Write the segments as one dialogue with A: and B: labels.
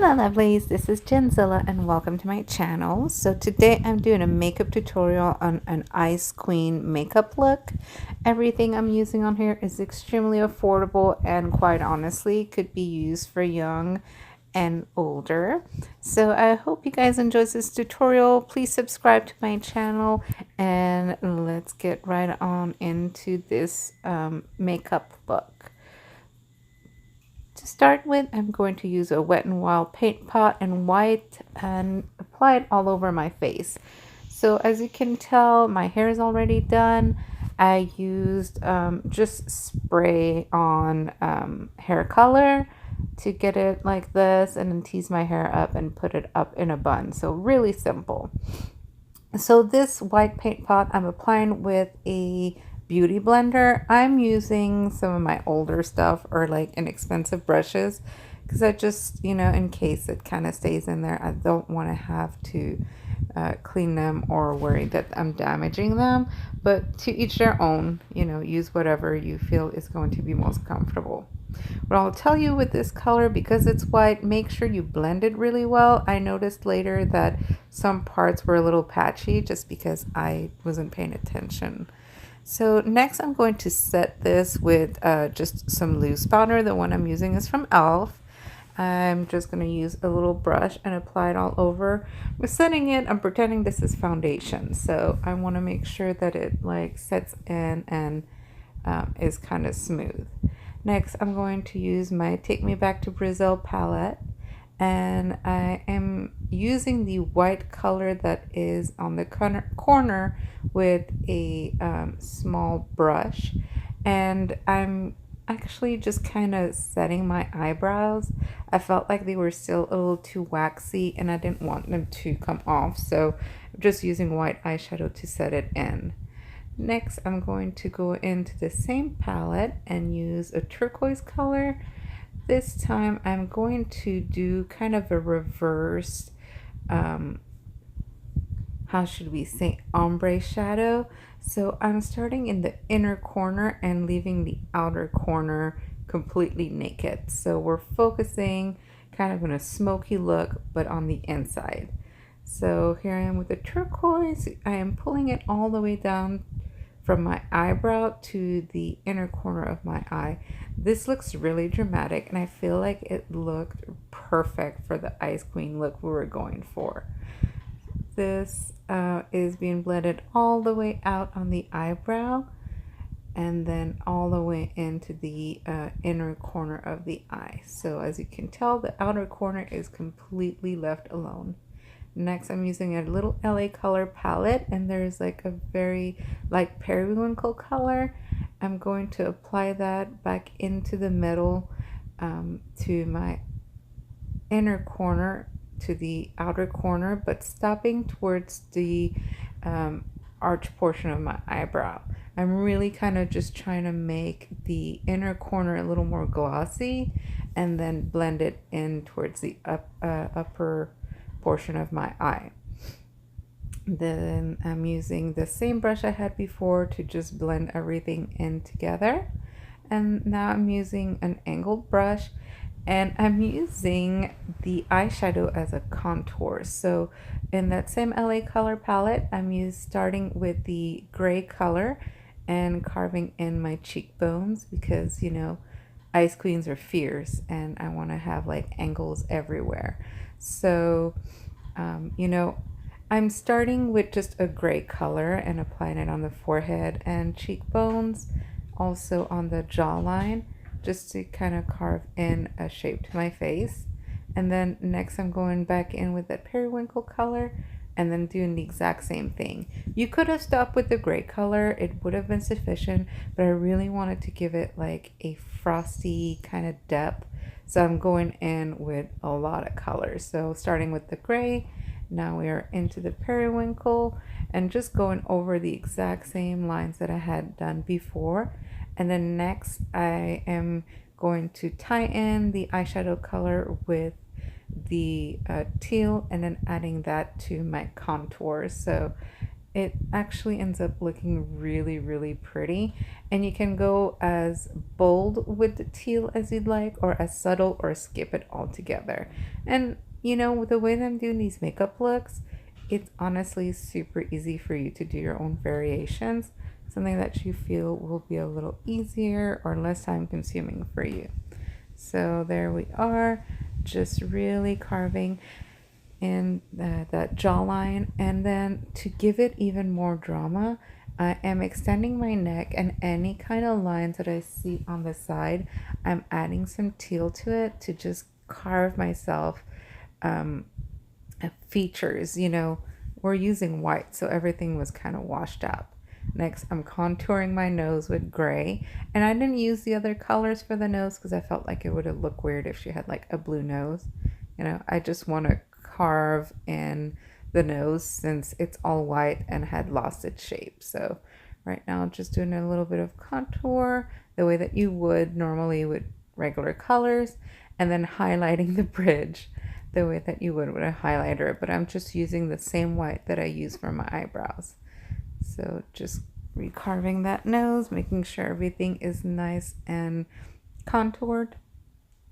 A: Hello lovelies, this is Genzilla and welcome to my channel. So today I'm doing a makeup tutorial on an Ice Queen makeup look. Everything I'm using on here is extremely affordable and quite honestly could be used for young and older. So I hope you guys enjoy this tutorial. Please subscribe to my channel and let's get right on into this makeup look. To start with, I'm going to use a Wet n Wild paint pot and white and apply it all over my face. So as you can tell, my hair is already done. I used just spray on hair color to get it like this and then tease my hair up and put it up in a bun. So really simple. So this white paint pot I'm applying with a beauty blender. I'm using some of my older stuff or like inexpensive brushes because I just, in case it kind of stays in there, I don't want to have to clean them or worry that I'm damaging them. But to each their own, use whatever you feel is going to be most comfortable. What I'll tell you with this color, because it's white, make sure you blend it really well. I noticed later that some parts were a little patchy just because I wasn't paying attention. So next I'm going to set this with just some loose powder. The one I'm using is from e.l.f. I'm just going to use a little brush and apply it all over. With setting it, I'm pretending this is foundation. So I want to make sure that it like sets in and is kind of smooth. Next, I'm going to use my Take Me Back to Brazil palette. And I am using the white color that is on the corner with a small brush. And I'm actually just kind of setting my eyebrows. I felt like they were still a little too waxy and I didn't want them to come off. So I'm just using white eyeshadow to set it in. Next, I'm going to go into the same palette and use a turquoise color. This time I'm going to do kind of a reverse, how should we say, ombre shadow. So I'm starting in the inner corner and leaving the outer corner completely naked. So we're focusing kind of on a smoky look, but on the inside. So here I am with the turquoise. I am pulling it all the way down from my eyebrow to the inner corner of my eye. This looks really dramatic and I feel like it looked perfect for the Ice Queen look we were going for. This is being blended all the way out on the eyebrow and then all the way into the inner corner of the eye. So as you can tell, the outer corner is completely left alone. Next, I'm using a little LA Color palette and there's like a very light periwinkle color. I'm going to apply that back into the middle to my inner corner to the outer corner, but stopping towards the arch portion of my eyebrow. I'm really kind of just trying to make the inner corner a little more glossy and then blend it in towards the upper portion of my eye. Then I'm using the same brush I had before to just blend everything in together. And now I'm using an angled brush and I'm using the eyeshadow as a contour. So in that same LA Color palette, I'm starting with the gray color and carving in my cheekbones because, Ice Queens are fierce and I want to have like angles everywhere. So, I'm starting with just a gray color and applying it on the forehead and cheekbones, also on the jawline, just to kind of carve in a shape to my face. And then next I'm going back in with that periwinkle color and then doing the exact same thing. You could have stopped with the gray color, it would have been sufficient, but I really wanted to give it like a frosty kind of depth. So I'm going in with a lot of colors. So starting with the gray, now we are into the periwinkle and just going over the exact same lines that I had done before. And then next I am going to tie in the eyeshadow color with the teal and then adding that to my contour. So it actually ends up looking really, really pretty. And you can go as bold with the teal as you'd like, or as subtle, or skip it altogether. And you know, the way that I'm doing these makeup looks, it's honestly super easy for you to do your own variations, something that you feel will be a little easier or less time consuming for you. So there we are, just really carving in that jawline. And then to give it even more drama, I am extending my neck, and any kind of lines that I see on the side, I'm adding some teal to it to just carve myself features. You know, we're using white, so everything was kind of washed out. Next, I'm contouring my nose with gray, and I didn't use the other colors for the nose because I felt like it would have looked weird if she had like a blue nose. You know, I just want to carve in the nose since it's all white and had lost its shape. So right now I'm just doing a little bit of contour the way that you would normally with regular colors, and then highlighting the bridge the way that you would with a highlighter, but I'm just using the same white that I use for my eyebrows. So just recarving that nose, making sure everything is nice and contoured.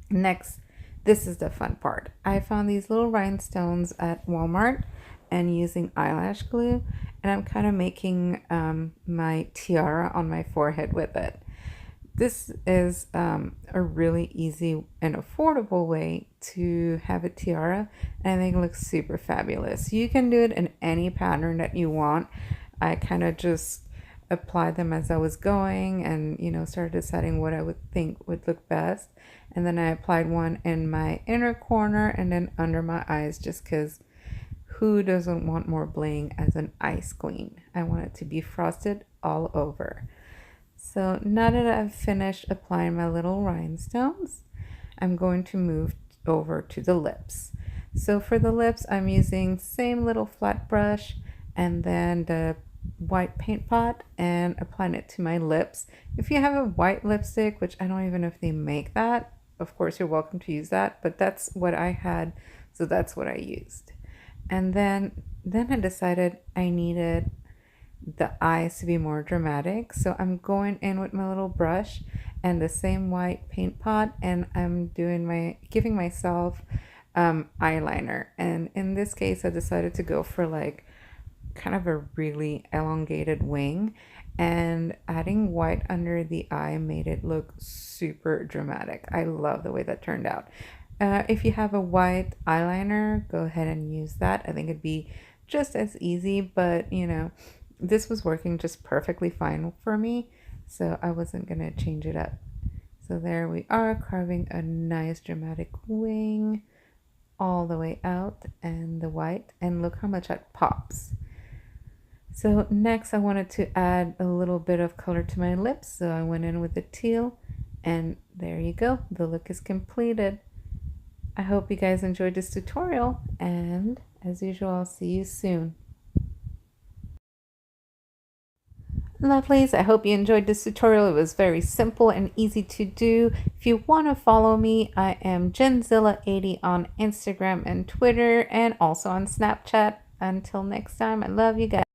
A: Next, this is the fun part. I found these little rhinestones at Walmart and using eyelash glue, and I'm kind of making my tiara on my forehead with it. This is a really easy and affordable way to have a tiara, and I think it looks super fabulous. You can do it in any pattern that you want. I kind of just applied them as I was going, and you know, started deciding what I would think would look best. And then I applied one in my inner corner and then under my eyes, just because who doesn't want more bling as an ice queen? I want it to be frosted all over. So now that I've finished applying my little rhinestones, I'm going to move over to the lips. So for the lips, I'm using same little flat brush and then the white paint pot and applying it to my lips. If you have a white lipstick, which I don't even know if they make that, of course you're welcome to use that, but that's what I had, so that's what I used. And then I decided I needed the eyes to be more dramatic, so I'm going in with my little brush and the same white paint pot, and I'm giving myself eyeliner. And in this case I decided to go for like kind of a really elongated wing, and adding white under the eye made it look super dramatic. I love the way that turned out. If you have a white eyeliner, go ahead and use that. I think it'd be just as easy, but you know, this was working just perfectly fine for me, so I wasn't gonna change it up. So there we are, carving a nice dramatic wing all the way out, and the white, and look how much that pops. So next I wanted to add a little bit of color to my lips, so I went in with the teal, and there you go, the look is completed. I hope you guys enjoyed this tutorial, and as usual, I'll see you soon. Lovelies, I hope you enjoyed this tutorial. It was very simple and easy to do. If you want to follow me, I am Jenzilla80 on Instagram and Twitter, and also on Snapchat. Until next time, I love you guys.